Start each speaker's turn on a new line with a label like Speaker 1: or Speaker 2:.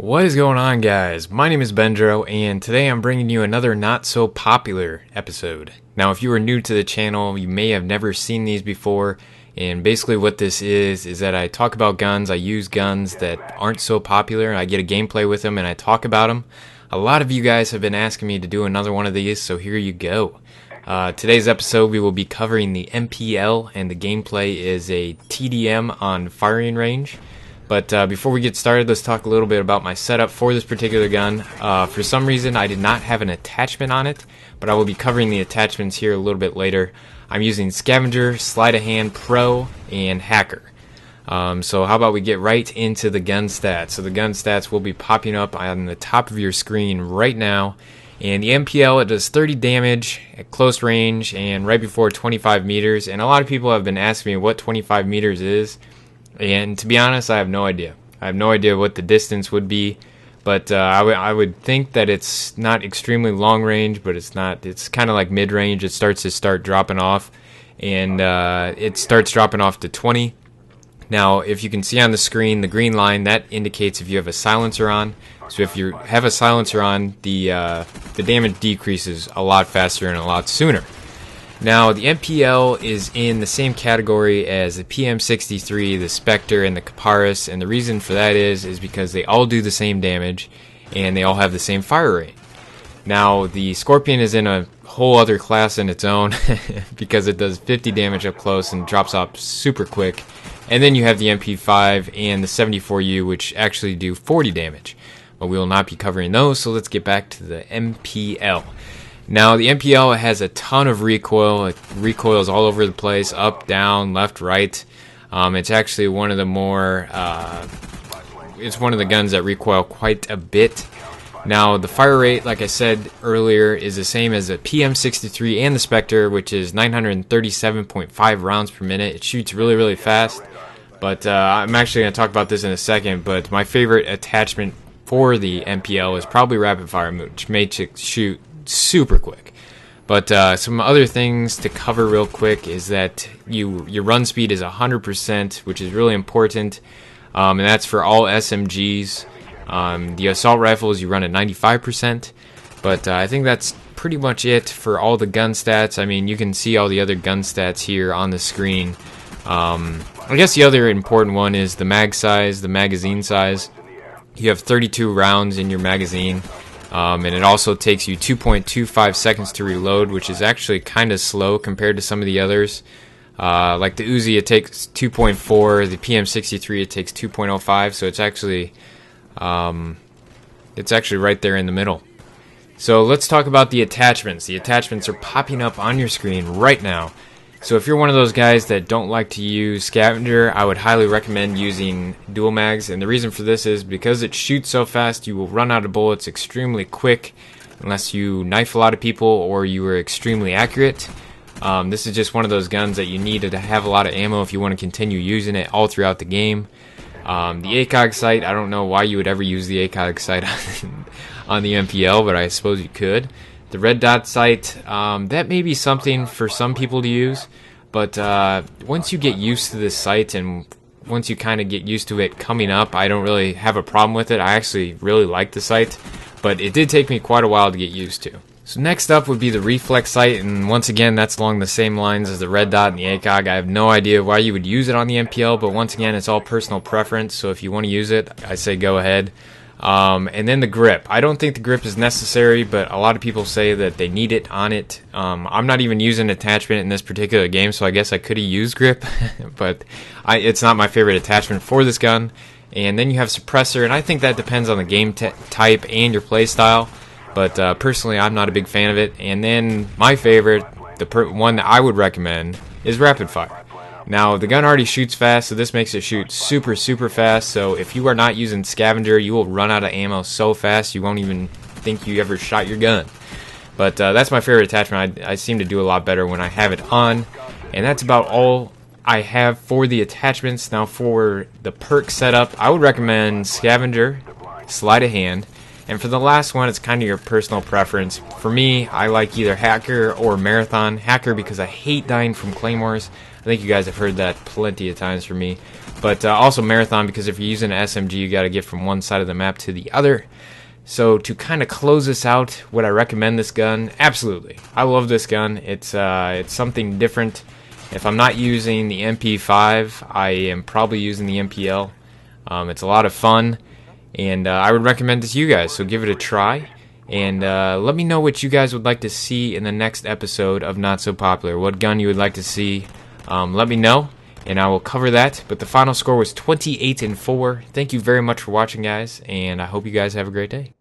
Speaker 1: What is going on, guys? My name is Bendro, and today I'm bringing you another not so popular episode. Now, if you are new to the channel, you may have never seen these before, and basically what this is that I talk about guns, I use guns that aren't so popular, and I get a gameplay with them, and I talk about them. A lot of you guys have been asking me to do another one of these, so here you go. Today's episode, we will be covering the MPL, and the gameplay is a TDM on firing range. But before we get started, let's talk a little bit about my setup for this particular gun. For some reason, I did not have an attachment on it, but I will be covering the attachments here a little bit later. I'm using Scavenger, Sleight of Hand Pro, and Hacker. So how about we get right into the gun stats. So the gun stats will be popping up on the top of your screen right now. And the MPL, it does 30 damage at close range and right before 25 meters. And a lot of people have been asking me what 25 meters is. And to be honest, I have no idea. I have no idea what the distance would be, but I would think that it's not extremely long range, but it's not. It's kind of like mid range. It starts to dropping off, and it starts dropping off to 20. Now, if you can see on the screen, the green line that indicates if you have a silencer on. So if you have a silencer on, the damage decreases a lot faster and a lot sooner. Now, the MPL is in the same category as the PM63, the Spectre, and the Caparis, and the reason for that is because they all do the same damage, and they all have the same fire rate. Now, the Scorpion is in a whole other class in its own, because it does 50 damage up close and drops off super quick. And then you have the MP5 and the 74U, which actually do 40 damage. But we will not be covering those, so let's get back to the MPL. Now, the MPL has a ton of recoil. It recoils all over the place, up, down, left, right. It's actually one of the more, it's one of the guns that recoil quite a bit. Now, the fire rate, like I said earlier, is the same as the PM63 and the Spectre, which is 937.5 rounds per minute. It shoots really, really fast. But I'm actually going to talk about this in a second, but my favorite attachment for the MPL is probably rapid fire, which makes it shoot super quick. But some other things to cover real quick is that your run speed is 100%, which is really important, and that's for all SMGs. The assault rifles you run at 95%, but I think that's pretty much it for all the gun stats. I mean, you can see all the other gun stats here on the screen. I guess the other important one is the mag size, the magazine size. You have 32 rounds in your magazine. And it also takes you 2.25 seconds to reload, which is actually kind of slow compared to some of the others. Like the Uzi, it takes 2.4. The PM63, it takes 2.05. So it's actually right there in the middle. So let's talk about the attachments. The attachments are popping up on your screen right now. So if you're one of those guys that don't like to use Scavenger, I would highly recommend using dual mags. And the reason for this is because it shoots so fast, you will run out of bullets extremely quick unless you knife a lot of people or you are extremely accurate. This is just one of those guns that you need to have a lot of ammo if you want to continue using it all throughout the game. The ACOG sight, I don't know why you would ever use the ACOG sight on the MPL, but I suppose you could. The red dot sight, that may be something for some people to use, but once you get used to this sight and once you kind of get used to it coming up, I don't really have a problem with it. I actually really like the sight, but it did take me quite a while to get used to. So next up would be the reflex sight, and once again, that's along the same lines as the red dot and the ACOG. I have no idea why you would use it on the MPL, but once again, it's all personal preference, so if you want to use it, I say go ahead. And then the grip. I don't think the grip is necessary, but a lot of people say that they need it on it. I'm not even using attachment in this particular game, so I guess I could have used grip, but it's not my favorite attachment for this gun. And then you have suppressor, and I think that depends on the game type and your play style, but personally I'm not a big fan of it. And then my favorite, the one that I would recommend, is rapid fire. Now, the gun already shoots fast, so this makes it shoot super, super fast. So if you are not using Scavenger, you will run out of ammo so fast you won't even think you ever shot your gun. But that's my favorite attachment. I seem to do a lot better when I have it on. And that's about all I have for the attachments. Now, for the perk setup, I would recommend Scavenger, Sleight of Hand. And for the last one, it's kind of your personal preference. For me, I like either Hacker or Marathon. Hacker because I hate dying from claymores. I think you guys have heard that plenty of times from me. But also marathon, because if you're using an SMG, you got to get from one side of the map to the other. So to kind of close this out, would I recommend this gun? Absolutely. I love this gun. It's something different. If I'm not using the MP5, I am probably using the MPL. It's a lot of fun, and I would recommend this to you guys, so give it a try. And let me know what you guys would like to see in the next episode of Not So Popular. What gun you would like to see. Let me know, and I will cover that. But the final score was 28-4. Thank you very much for watching, guys, and I hope you guys have a great day.